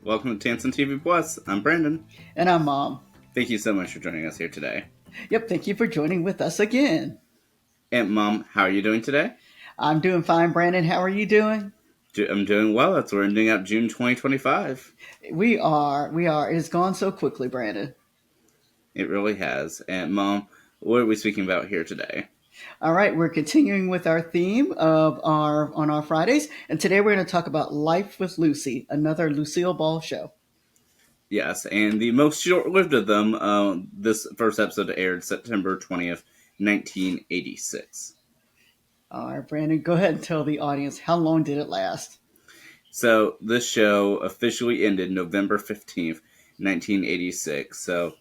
Welcome to Tansson TV Plus. I'm Brandon. And I'm Mom. Thank you so much for joining us here today. Yep, thank you for joining with us again. And Mom, how are you doing today? I'm doing fine, Brandon. How are you doing? I'm doing well. We're ending up June 2025. We are. It has gone so quickly, Brandon. It really has. And Mom, what are we speaking about here today? All right, we're continuing with our theme of our on our Fridays, and today we're going to talk about Life with Lucy, another Lucille Ball show. Yes, and the most short-lived of them. This first episode aired September 20th, 1986. All right, Brandon, go ahead and tell the audience how long did it last? So this show officially ended November 15th, 1986. So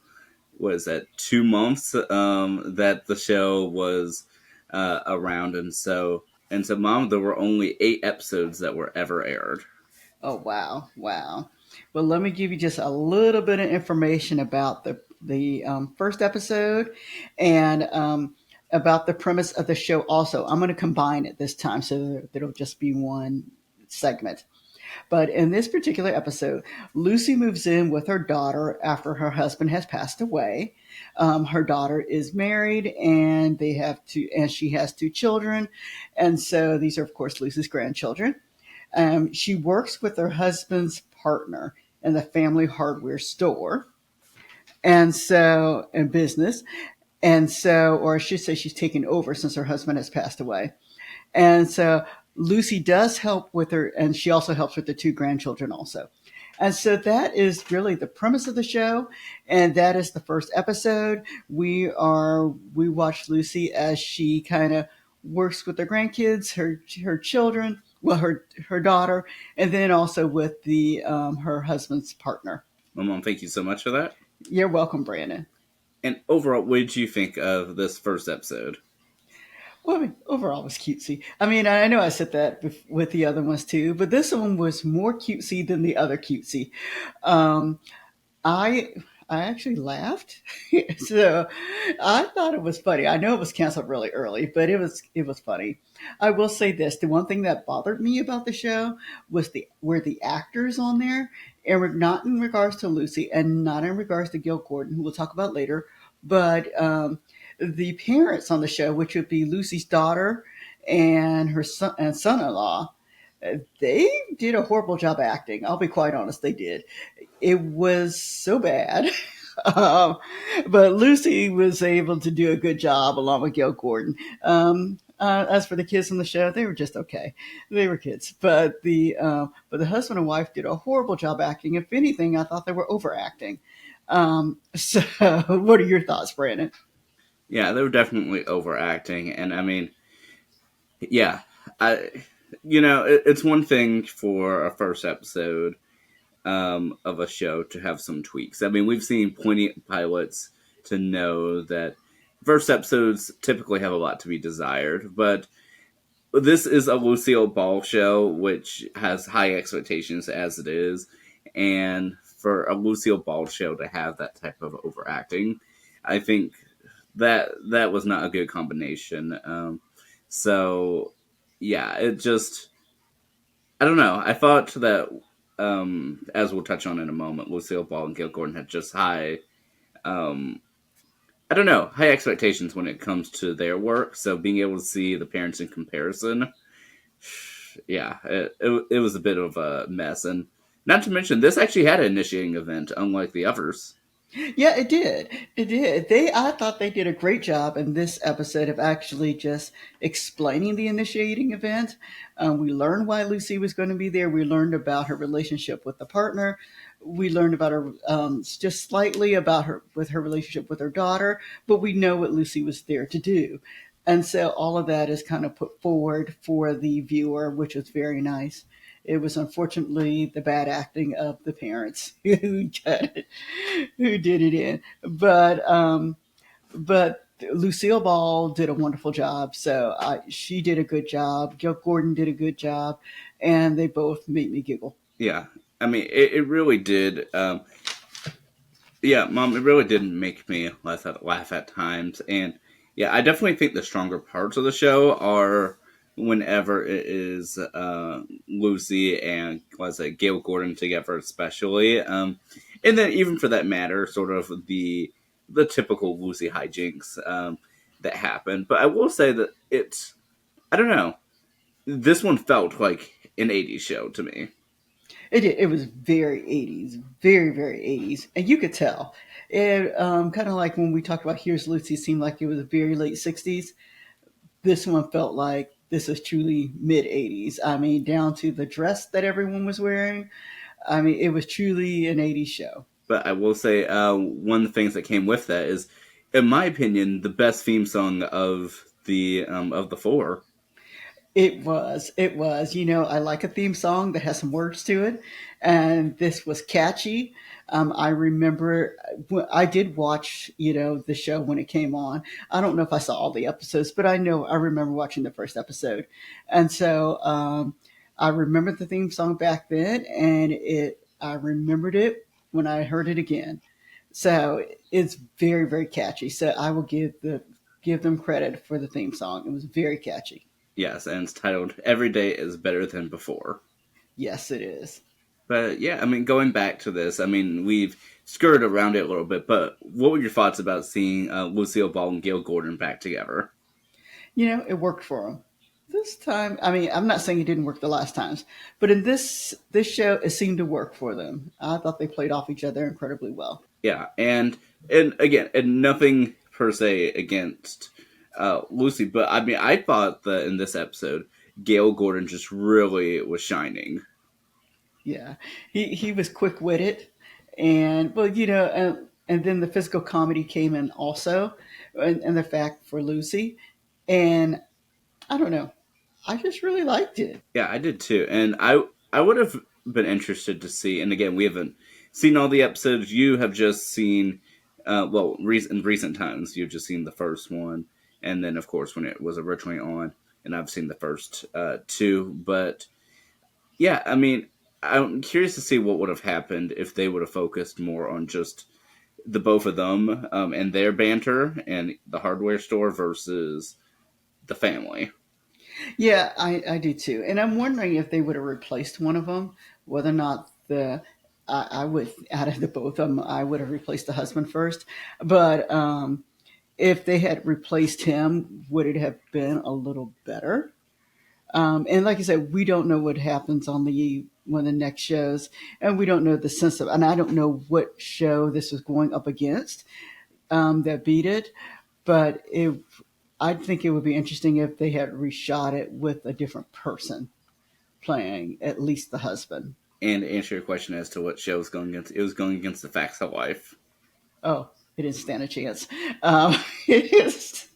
was that 2 months that the show was around, and so Mom, there were only 8 episodes that were ever aired. Oh wow, wow. Well, let me give you just a little bit of information about the first episode and about the premise of the show. Also, I'm going to combine it this time so that it'll just be one segment. But in this particular episode, Lucy moves in with her daughter after her husband has passed away. Her daughter is married, and and she has 2 children, and so these are, of course, Lucy's grandchildren. She works with her husband's partner in the family hardware store, and so in business, and so, or I should say, she's taken over since her husband has passed away, and so Lucy does help with her, and she also helps with the 2 grandchildren also. And so that is really the premise of the show, and that is the first episode. We watch Lucy as she kind of works with her grandkids, her children, well, her daughter, and then also with the her husband's partner. Well, Mom, thank you so much for that. You're welcome, Brandon. And overall, what did you think of this first episode? Well, I mean, overall, it was cutesy. I mean, I know I said that with the other ones too, but this one was more cutesy than the other cutesy. Um, I I actually laughed, so I thought it was funny. I know it was canceled really early, but it was funny. I will say this: the one thing that bothered me about the show was the were the actors on there, and not in regards to Lucy, and not in regards to Gil Gordon, who we'll talk about later, but the parents on the show, which would be Lucy's daughter and her son and son-in-law. They did a horrible job acting. I'll be quite honest, they did. It was so bad. Um, but Lucy was able to do a good job along with Gil Gordon. As for the kids on the show, they were just okay. They were kids, but the husband and wife did a horrible job acting. If anything, I thought they were overacting. So, what are your thoughts, Brandon? Yeah, they were definitely overacting, and I mean, yeah, I, it's one thing for a first episode of a show to have some tweaks. I mean, we've seen plenty of pilots to know that first episodes typically have a lot to be desired, but this is a Lucille Ball show, which has high expectations as it is, and for a Lucille Ball show to have that type of overacting, I think that was not a good combination. So, yeah, it just I don't know. I thought that, as we'll touch on in a moment, Lucille Ball and Gil Gordon had just um, I don't know, high expectations when it comes to their work. So being able to see the parents in comparison, yeah, it was a bit of a mess. And not to mention, this actually had an initiating event, unlike the others. Yeah, it did. It did. I thought they did a great job in this episode of actually just explaining the initiating event. We learned why Lucy was going to be there. We learned about her relationship with the partner. We learned about her just slightly about her with her relationship with her daughter, but we know what Lucy was there to do. And so all of that is kind of put forward for the viewer, which was very nice. It was unfortunately the bad acting of the parents who did it in. But Lucille Ball did a wonderful job. So she did a good job. Gil Gordon did a good job, and they both made me giggle. Yeah, I mean, it really did. Yeah, Mom, it really did make me laugh at times, and yeah, I definitely think the stronger parts of the show are whenever it is Lucy and was it Gail Gordon together, especially, and then even for that matter, sort of the typical Lucy hijinks that happen. But I will say that it's I don't know. This one felt like an '80s show to me. It was very 80s, very, very 80s. And you could tell. It kind of like when we talked about Here's Lucy, seemed like it was very late 60s. This one felt like this is truly mid 80s. I mean, down to the dress that everyone was wearing. I mean, it was truly an 80s show. But I will say one of the things that came with that is, in my opinion, the best theme song of the four. It was. It was. You know, I like a theme song that has some words to it, and this was catchy. I remember I did watch, the show when it came on. I don't know if I saw all the episodes, but I know I remember watching the first episode, and so I remembered the theme song back then, and I remembered it when I heard it again. So it's very, very catchy. So I will give them credit for the theme song. It was very catchy. Yes, and it's titled "Every Day Is Better Than Before." Yes, it is. But yeah, I mean, going back to this, I mean, we've skirted around it a little bit. But what were your thoughts about seeing Lucille Ball and Gail Gordon back together? It worked for them. This time, I mean, I'm not saying it didn't work the last times, but in this show, it seemed to work for them. I thought they played off each other incredibly well. Yeah, and again, and nothing per se against Lucy, but I mean, I thought that in this episode, Gail Gordon just really was shining. Yeah, he was quick witted, and well, and then the physical comedy came in also, and the fact for Lucy, and I don't know, I just really liked it. Yeah, I did too, and I would have been interested to see. And again, we haven't seen all the episodes. You have just seen, well, in recent times, you've just seen the first one, and then of course when it was originally on, and I've seen the first two. But yeah, I mean, I'm curious to see what would have happened if they would have focused more on just the both of them and their banter and the hardware store versus the family. Yeah, I do too. And I'm wondering if they would have replaced one of them, whether or not I would, out of the both of them, I would have replaced the husband first. But if they had replaced him, would it have been a little better? And like I said, we don't know what happens on the one of the next shows, and we don't know the sense of, and I don't know what show this was going up against that beat it. But I think it would be interesting if they had reshot it with a different person playing at least the husband. And to answer your question as to what show was going against, it was going against the Facts of Life. Oh, it didn't stand a chance. It is,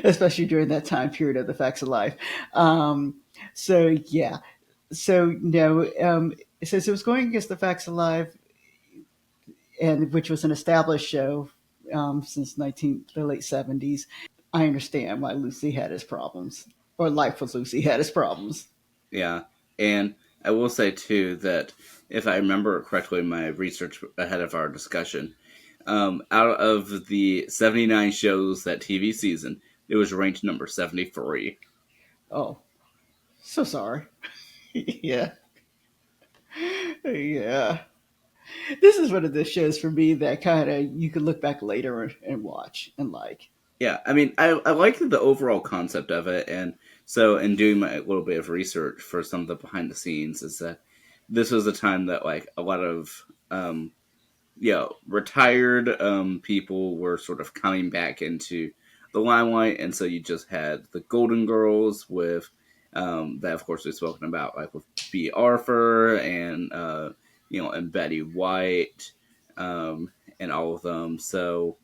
especially during that time period of the Facts of Life. So yeah, so no, it says it was going against the Facts of Life, and which was an established show since the late 70s. I understand why Lucy had his problems, or Life with Lucy had his problems. Yeah, and I will say too that if I remember correctly in my research ahead of our discussion, out of the 79 shows that TV season, it was ranked number 73. Oh, so sorry. Yeah, yeah. This is one of the shows for me that kind of you could look back later and watch and like. Yeah, I mean, I like the overall concept of it, and so in doing my little bit of research for some of the behind the scenes, is that this was a time that like a lot of retired people were sort of coming back into the limelight, and so you just had the Golden Girls with that, of course, we've spoken about, like with B. Arthur and and Betty White, and all of them. So.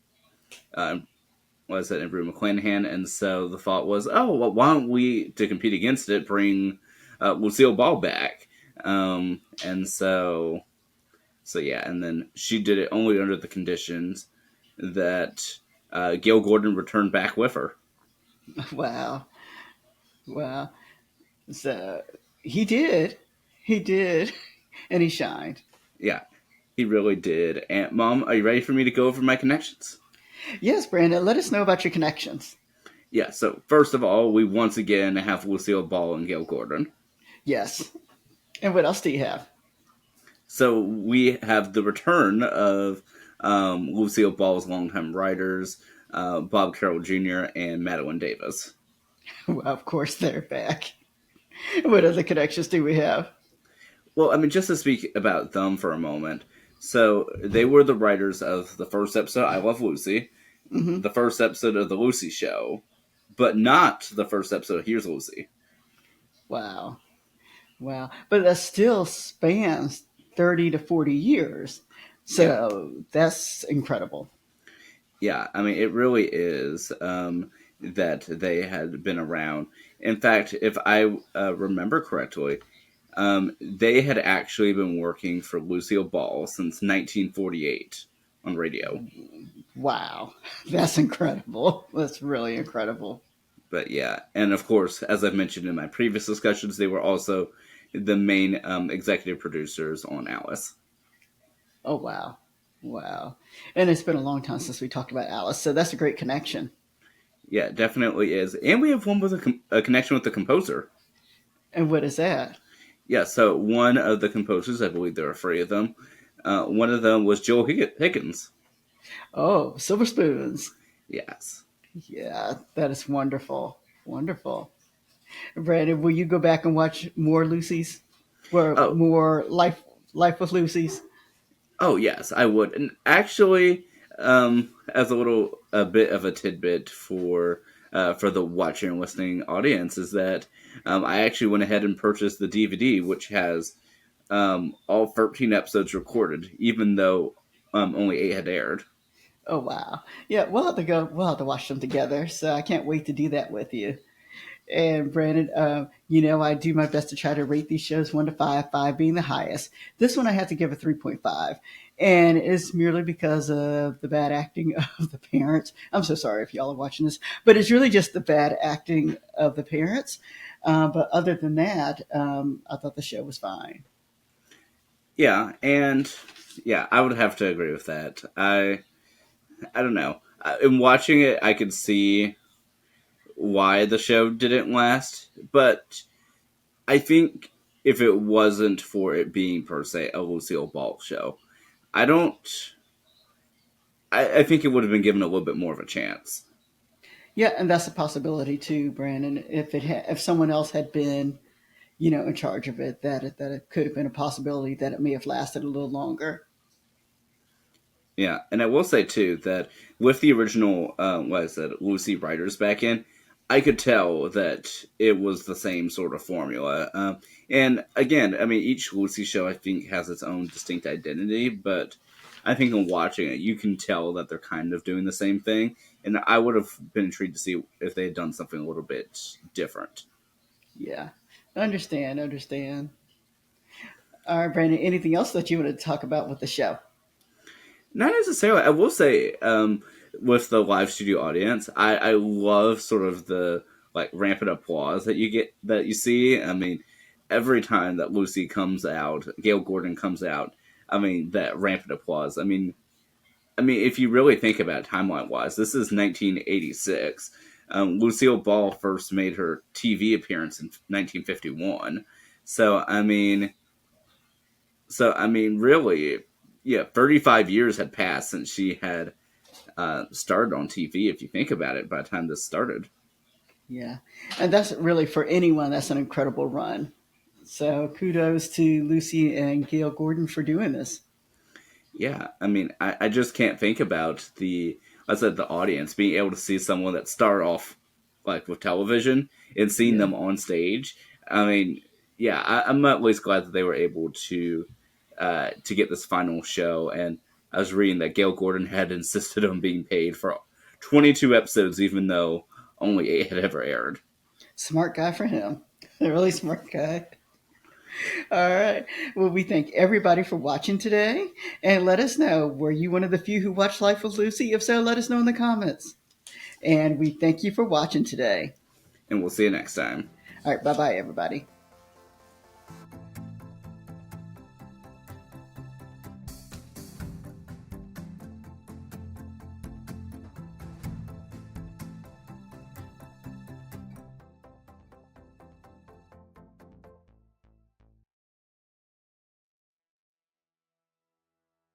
Was it, and Rue McClanahan, and so the thought was, oh, well, why don't we, to compete against it, bring Lucille Ball back? And so yeah, and then she did it only under the conditions that Gail Gordon returned back with her. Wow, wow. So he did, he did, and he shined. Yeah, he really did. And Mom, are you ready for me to go over my connections? Yes, Brandon. Let us know about your connections. Yeah, so first of all, we once again have Lucille Ball and Gail Gordon. Yes. And what else do you have? So we have the return of Lucille Ball's longtime writers, Bob Carroll Jr. and Madeline Davis. Well, of course they're back. What other connections do we have? Well, I mean, just to speak about them for a moment. So they were the writers of the first episode, I Love Lucy, Hmm. the first episode of The Lucy Show, but not the first episode of Here's Lucy. Wow. Wow. But that still spans 30 to 40 years. Yeah, So that's incredible. yeah. I mean, it really is that they had been around. In fact, if I remember correctly, they had actually been working for Lucille Ball since 1948 on radio. Wow. That's incredible. That's really incredible. But yeah, and of course, as I've mentioned in my previous discussions, they were also the main executive producers on Alice. Oh, wow. Wow. And it's been a long time since we talked about Alice. So that's a great connection. Yeah, it definitely is. And we have one with a connection with the composer. And what is that? Yeah, so one of the composers, I believe there are three of them, one of them was Joel Higgins. Oh, Silver Spoons. Yes. Yeah, that is wonderful. Wonderful. Brandon, will you go back and watch more Lucy's? Or Oh, more Life with Lucy's? oh yes, I would. And actually, as a little a bit of a tidbit for the watching and listening audience, is that I actually went ahead and purchased the DVD, which has all 13 episodes recorded, even though only 8 had aired. Oh wow. Yeah, we'll have to go we'll have to watch them together. So I can't wait to do that with you. And Brandon, I do my best to try to rate these shows 1 to 5, 5 being the highest. This one I have to give a 3.5. And it's merely because of the bad acting of the parents. I'm so sorry if y'all are watching this, but it's really just the bad acting of the parents. But other than that, I thought the show was fine. Yeah, and yeah, I would have to agree with that. I don't know. In watching it, I could see why the show didn't last, but I think if it wasn't for it being per se a Lucille Ball show, I don't. I think it would have been given a little bit more of a chance. Yeah, and that's a possibility too, Brandon. If someone else had been, in charge of it, that it could have been a possibility that it may have lasted a little longer. Yeah, and I will say too that with the original, what I said, Lucy writers back in, I could tell that it was the same sort of formula. And again, I mean, each Lucy show I think has its own distinct identity, but I think in watching it, you can tell that they're kind of doing the same thing. And I would have been intrigued to see if they had done something a little bit different. Yeah, understand, understand. All right, Brandon. Anything else that you want to talk about with the show? Not necessarily. I will say, with the live studio audience, I love sort of the like rampant applause that you get that you see. I mean, every time that Lucy comes out, Gail Gordon comes out. I mean, that rampant applause. I mean, if you really think about it, timeline wise, this is 1986. Lucille Ball first made her TV appearance in 1951. So really, yeah, 35 years had passed since she had started on TV. If you think about it, by the time this started, Yeah, and that's really for anyone. That's an incredible run. So kudos to Lucy and Gail Gordon for doing this. yeah, I mean, I just can't think about I said the audience being able to see someone that started off like with television and seeing Yeah. them on stage. I mean, yeah, I'm at least glad that they were able to get this final show. And I was reading that Gail Gordon had insisted on being paid for 22 episodes, even though only 8 had ever aired. Smart guy for him. A really smart guy. All right. Well, we thank everybody for watching today. And let us know, were you one of the few who watched Life with Lucy? If so, let us know in the comments. And we thank you for watching today. And we'll see you next time. All right. Bye bye, everybody.